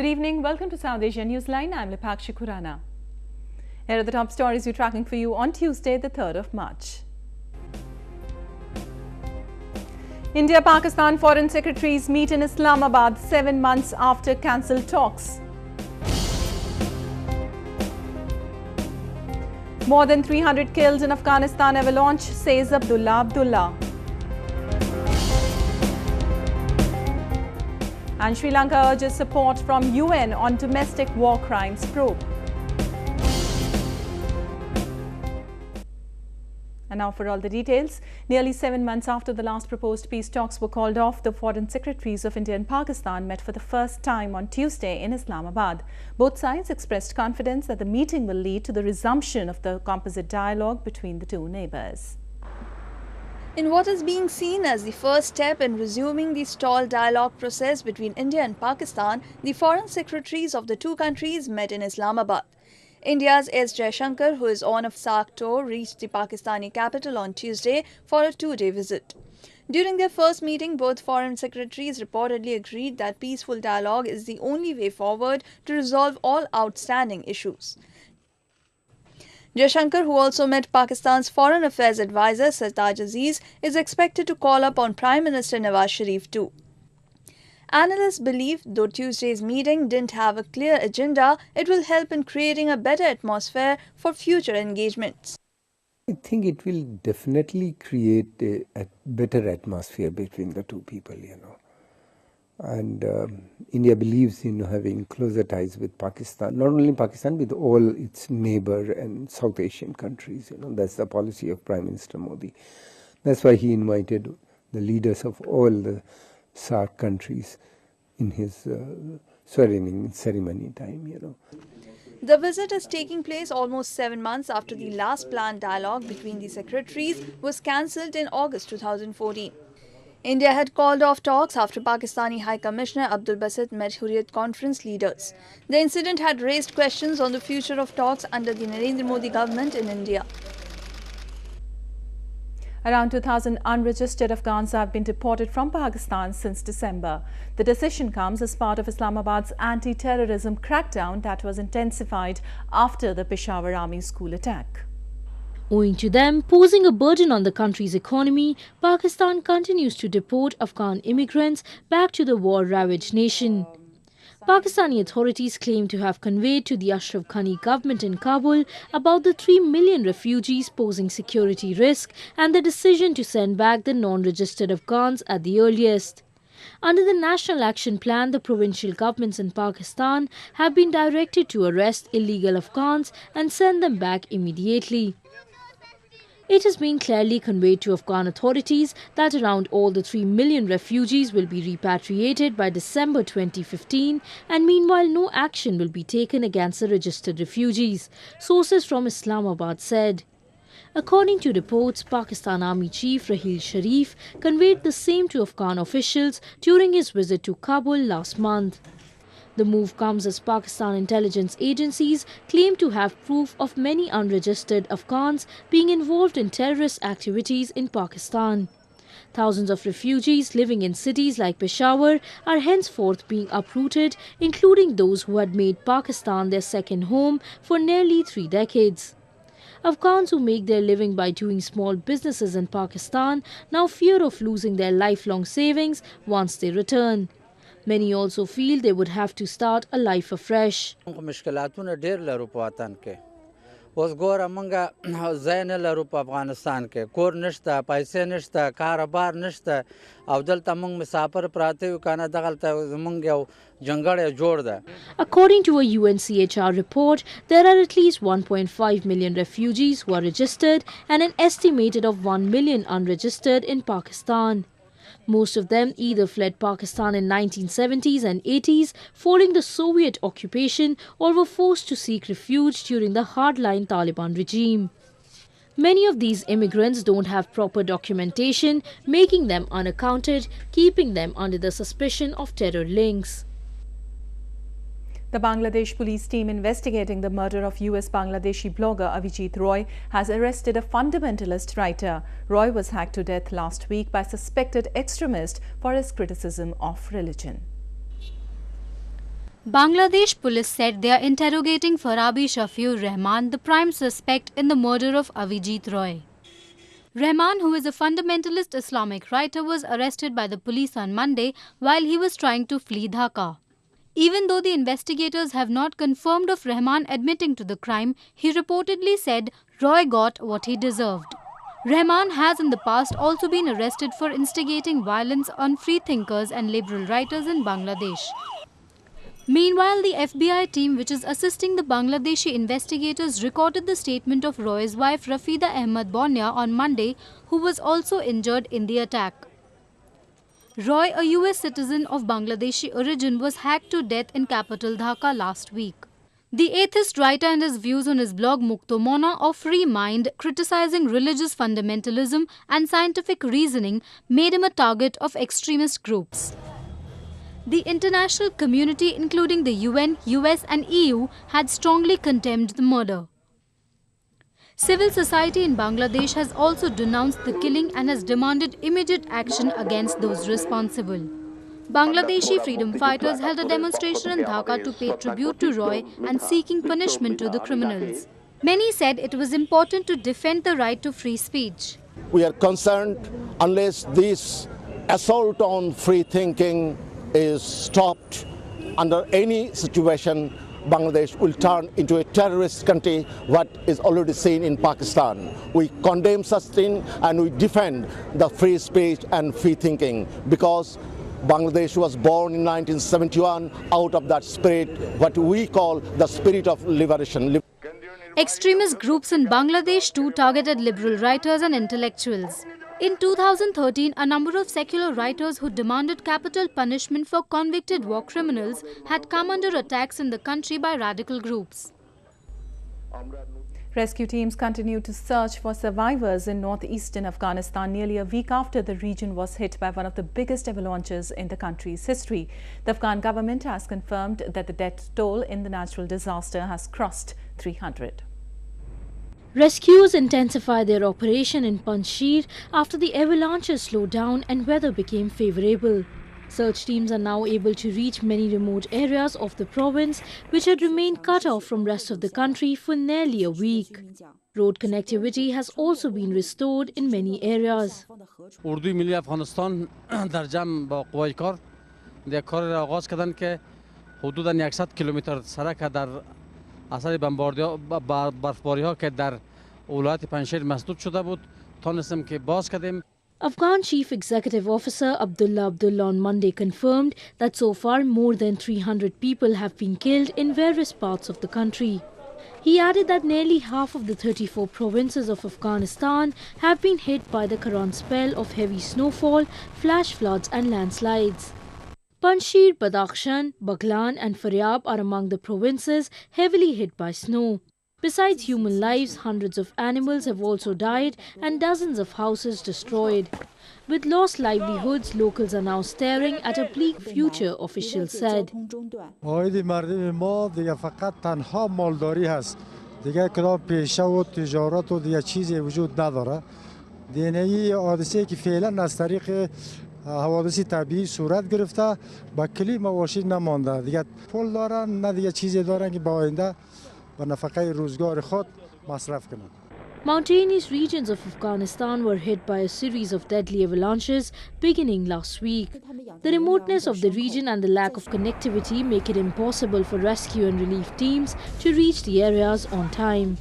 evening. Welcome to South Asia Newsline. I'm Lipakshi Khurana. Here are the top stories we're tracking for you on Tuesday, the 3rd of March. India-Pakistan foreign secretaries meet in Islamabad 7 months after cancelled talks. More than 300 killed in Afghanistan avalanche, says Abdullah Abdullah. And Sri Lanka urges support from UN on domestic war crimes probe. And now for all the details. Nearly 7 months after the last proposed peace talks were called off, the foreign secretaries of India and Pakistan met for the first time on Tuesday in Islamabad. Both sides expressed confidence that the meeting will lead to the resumption of the composite dialogue between the two neighbours. In what is being seen as the first step in resuming the stalled dialogue process between India and Pakistan, the foreign secretaries of the two countries met in Islamabad. India's S. Jaishankar, who is on a SAARC tour, reached the Pakistani capital on Tuesday for a 2-day visit. During their first meeting, both foreign secretaries reportedly agreed that peaceful dialogue is the only way forward to resolve all outstanding issues. Jaishankar, who also met Pakistan's Foreign Affairs Advisor Sartaj Aziz, is expected to call upon Prime Minister Nawaz Sharif too. Analysts believe, though Tuesday's meeting didn't have a clear agenda, it will help in creating a better atmosphere for future engagements. I think it will definitely create a better atmosphere between the two people, And India believes in having closer ties with Pakistan, not only Pakistan, with all its neighbor and South Asian countries. That's the policy of Prime Minister Modi. That's why he invited the leaders of all the SAARC countries in his swearing ceremony time, The visit is taking place almost 7 months after the last planned dialogue between the secretaries was cancelled in August 2014. India had called off talks after Pakistani High Commissioner Abdul met Hurriyat Conference leaders. The incident had raised questions on the future of talks under the Narendra Modi government in India. Around 2,000 unregistered Afghans have been deported from Pakistan since December. The decision comes as part of Islamabad's anti-terrorism crackdown that was intensified after the Peshawar Army school attack. Owing to them posing a burden on the country's economy, Pakistan continues to deport Afghan immigrants back to the war-ravaged nation. Pakistani authorities claim to have conveyed to the Ashraf Ghani government in Kabul about the 3 million refugees posing security risk and the decision to send back the non-registered Afghans at the earliest. Under the National Action Plan, the provincial governments in Pakistan have been directed to arrest illegal Afghans and send them back immediately. It has been clearly conveyed to Afghan authorities that around all the 3 million refugees will be repatriated by December 2015, and meanwhile no action will be taken against the registered refugees, sources from Islamabad said. According to reports, Pakistan Army Chief Raheel Sharif conveyed the same to Afghan officials during his visit to Kabul last month. The move comes as Pakistan intelligence agencies claim to have proof of many unregistered Afghans being involved in terrorist activities in Pakistan. Thousands of refugees living in cities like Peshawar are henceforth being uprooted, including those who had made Pakistan their second home for nearly 3 decades. Afghans who make their living by doing small businesses in Pakistan now fear of losing their lifelong savings once they return. Many also feel they would have to start a life afresh. اوس ګوره موږ ځای نه لرو په افغانستان کې کور نشته پیسې نشته کاروبار نشته او دلته موږ مسافر پراته یو کنه دغلته زموږ یو جنګړی جوړ ده. According to a UNCHR report, there are at least 1.5 million refugees who are registered and an estimated of 1 million unregistered in Pakistan. Most of them either fled Pakistan in 1970s and 80s following the Soviet occupation or were forced to seek refuge during the hardline Taliban regime. Many of these immigrants don't have proper documentation, making them unaccounted, keeping them under the suspicion of terror links. The Bangladesh police team investigating the murder of US Bangladeshi blogger Avijit Roy has arrested a fundamentalist writer. Roy was hacked to death last week by suspected extremists for his criticism of religion. Bangladesh police said they are interrogating Farabi Shafiur Rahman, the prime suspect in the murder of Avijit Roy. Rahman, who is a fundamentalist Islamic writer, was arrested by the police on Monday while he was trying to flee Dhaka. Even though the investigators have not confirmed of Rahman admitting to the crime, he reportedly said Roy got what he deserved. Rahman has in the past also been arrested for instigating violence on freethinkers and liberal writers in Bangladesh. Meanwhile, the FBI team, which is assisting the Bangladeshi investigators, recorded the statement of Roy's wife Rafida Ahmed Bonia on Monday, who was also injured in the attack. Roy, a US citizen of Bangladeshi origin, was hacked to death in capital Dhaka last week. The atheist writer and his views on his blog Muktomona of Free Mind, criticizing religious fundamentalism and scientific reasoning, made him a target of extremist groups. The international community, including the UN, US and EU, had strongly condemned the murder. Civil society in Bangladesh has also denounced the killing and has demanded immediate action against those responsible. Bangladeshi freedom fighters held a demonstration in Dhaka to pay tribute to Roy and seeking punishment to the criminals. Many said it was important to defend the right to free speech. We are concerned unless this assault on free thinking is stopped under any situation, Bangladesh will turn into a terrorist country, what is already seen in Pakistan. We condemn such thing and we defend the free speech and free thinking because Bangladesh was born in 1971 out of that spirit, what we call the spirit of liberation. Extremist groups in Bangladesh too targeted liberal writers and intellectuals. In 2013, a number of secular writers who demanded capital punishment for convicted war criminals had come under attacks in the country by radical groups. Rescue teams continue to search for survivors in northeastern Afghanistan nearly a week after the region was hit by one of the biggest avalanches in the country's history. The Afghan government has confirmed that the death toll in the natural disaster has crossed 300. Rescuers intensified their operation in Panjshir after the avalanches slowed down and weather became favourable. Search teams are now able to reach many remote areas of the province which had remained cut off from rest of the country for nearly a week. Road connectivity has also been restored in many areas. اردوی ملی افغانستان در جمع با قوای کار در کار را آغاز کردند که حدوداً 100 کیلومتر سرک در اثر برفباری ها که در ولایت پنجشیر مسدود شده بود تانستیم که باز کردیم. Afghan Chief Executive Officer Abdullah Abdullah on Monday confirmed that so far more than 300 people have been killed in various parts of the country. He added that nearly half of the 34 provinces of Afghanistan have been hit by the current spell of heavy snowfall, flash floods and landslides. Panjshir, Badakhshan, Baghlan and Faryab are among the provinces heavily hit by snow. Besides human lives, hundreds of animals have also died and dozens of houses destroyed. With lost livelihoods, locals are now staring at a bleak future, officials said. آید مردم ما دیگه فقط تنها مالداری هست. دیگه کدام پیشه و تجارت و دیگه چیزی وجود نداره. دینه‌ای حادثه‌ای که فعلا از طریق حوادث طبیعی صورت گرفته با کلی مواشی نمانده. دیگه پول دارن نه دیگه چیزی دارن که با آینده و نفقه روزگار خود مصرف کنند. Mountainous regions of Afghanistan were hit by a series of deadly avalanches beginning last week. The remoteness of the region and the lack of connectivity make it impossible for rescue and relief teams to reach the areas on time.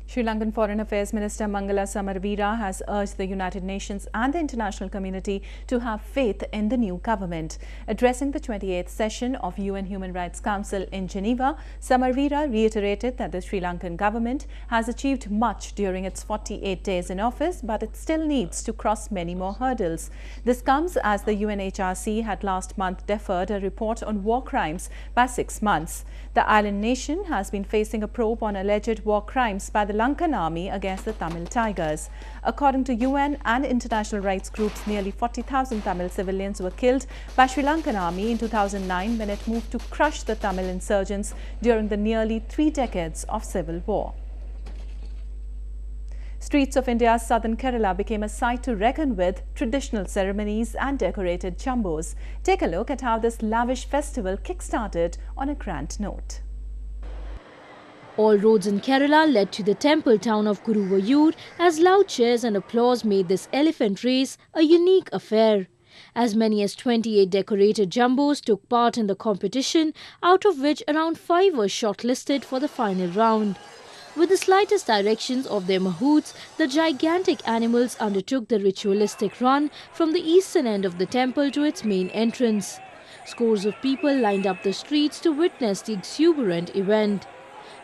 Sri Lankan Foreign Affairs Minister Mangala Samarveera has urged the United Nations and the international community to have faith in the new government. Addressing the 28th session of UN Human Rights Council in Geneva, Samarveera reiterated that the Sri Lankan government has achieved much during its 48 days in office, but it still needs to cross many more hurdles. This comes as the UNHRC had last month deferred a report on war crimes by 6 months. The island nation has been facing a probe on alleged war crimes by the Lankan army against the Tamil Tigers. According to UN and international rights groups, nearly 40,000 Tamil civilians were killed by Sri Lankan army in 2009 when it moved to crush the Tamil insurgents during the nearly 3 decades of civil war. Streets of India's southern Kerala became a sight to reckon with, traditional ceremonies and decorated jumbos. Take a look at how this lavish festival kick-started on a grand note. All roads in Kerala led to the temple town of Guruvayur as loud cheers and applause made this elephant race a unique affair. As many as 28 decorated jumbos took part in the competition, out of which around 5 were shortlisted for the final round. With the slightest directions of their mahouts, the gigantic animals undertook the ritualistic run from the eastern end of the temple to its main entrance. Scores of people lined up the streets to witness the exuberant event.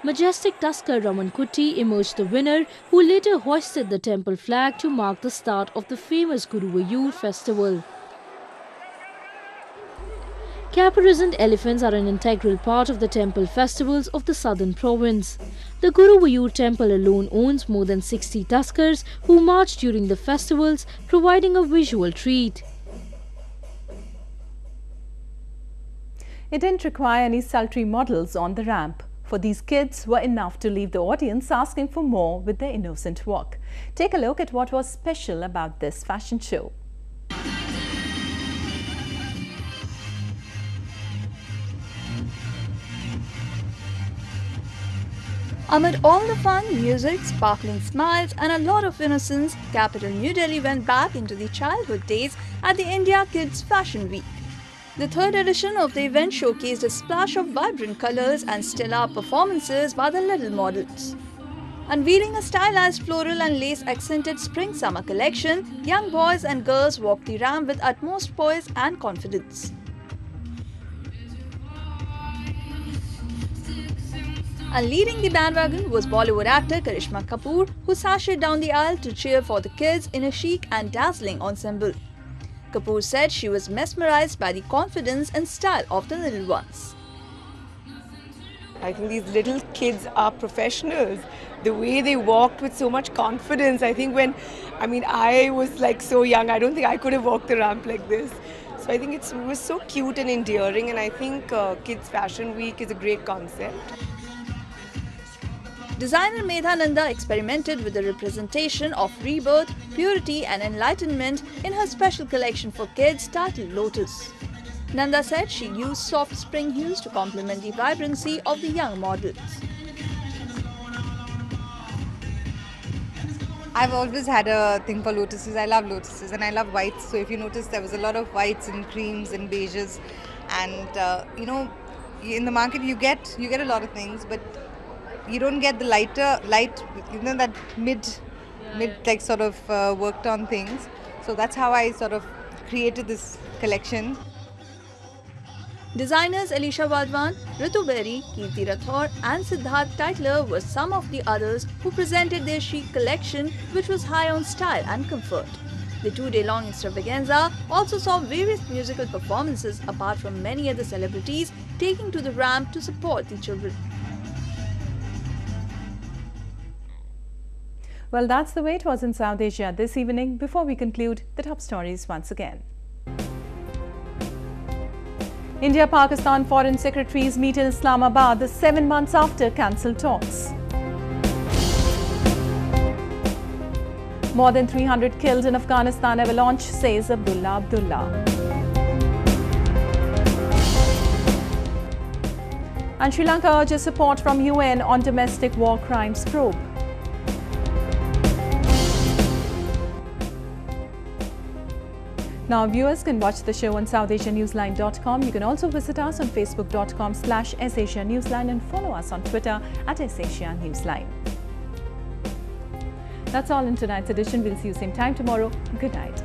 Majestic tusker Ramankutti emerged the winner, who later hoisted the temple flag to mark the start of the famous Guruvayur festival. Caparisoned elephants are an integral part of the temple festivals of the southern province. The Guruvayur temple alone owns more than 60 tuskers who march during the festivals, providing a visual treat. It didn't require any sultry models on the ramp, for these kids were enough to leave the audience asking for more with their innocent walk. Take a look at what was special about this fashion show. Amid all the fun, music, sparkling smiles and a lot of innocence, capital New Delhi went back into the childhood days at the India Kids Fashion Week. The third edition of the event showcased a splash of vibrant colours and stellar performances by the little models. Unveiling a stylized floral and lace-accented spring-summer collection, young boys and girls walked the ramp with utmost poise and confidence. And leading the bandwagon was Bollywood actor Karishma Kapoor, who sashayed down the aisle to cheer for the kids in a chic and dazzling ensemble. Kapoor said she was mesmerized by the confidence and style of the little ones. I think these little kids are professionals. The way they walked with so much confidence. I was like so young, I don't think I could have walked the ramp like this. So I think it was so cute and endearing, and I think Kids Fashion Week is a great concept. Designer Medha Nanda experimented with the representation of rebirth, purity and enlightenment in her special collection for kids titled Lotus. Nanda said she used soft spring hues to complement the vibrancy of the young models. I've always had a thing for lotuses. I love lotuses and I love whites. So if you notice, there was a lot of whites and creams and beiges. And in the market you get a lot of things, but you don't get the light, that mid like sort of worked on things. So that's how I sort of created this collection. Designers Alisha Wadwan, Ritu Berry, Kirti Rathore and Siddharth Titler were some of the others who presented their chic collection, which was high on style and comfort. The two-day-long extravaganza also saw various musical performances apart from many other celebrities taking to the ramp to support the children. Well, that's the way it was in South Asia this evening. Before we conclude, the top stories once again. India-Pakistan foreign secretaries meet in Islamabad 7 months after cancelled talks. More than 300 killed in Afghanistan avalanche, says Abdullah Abdullah. And Sri Lanka urges support from UN on domestic war crimes probe. Now, viewers can watch the show on SouthAsiaNewsline.com. You can also visit us on Facebook.com/SAsiaNewsline and follow us on Twitter @SAsiaNewsline. That's all in tonight's edition. We'll see you same time tomorrow. Good night.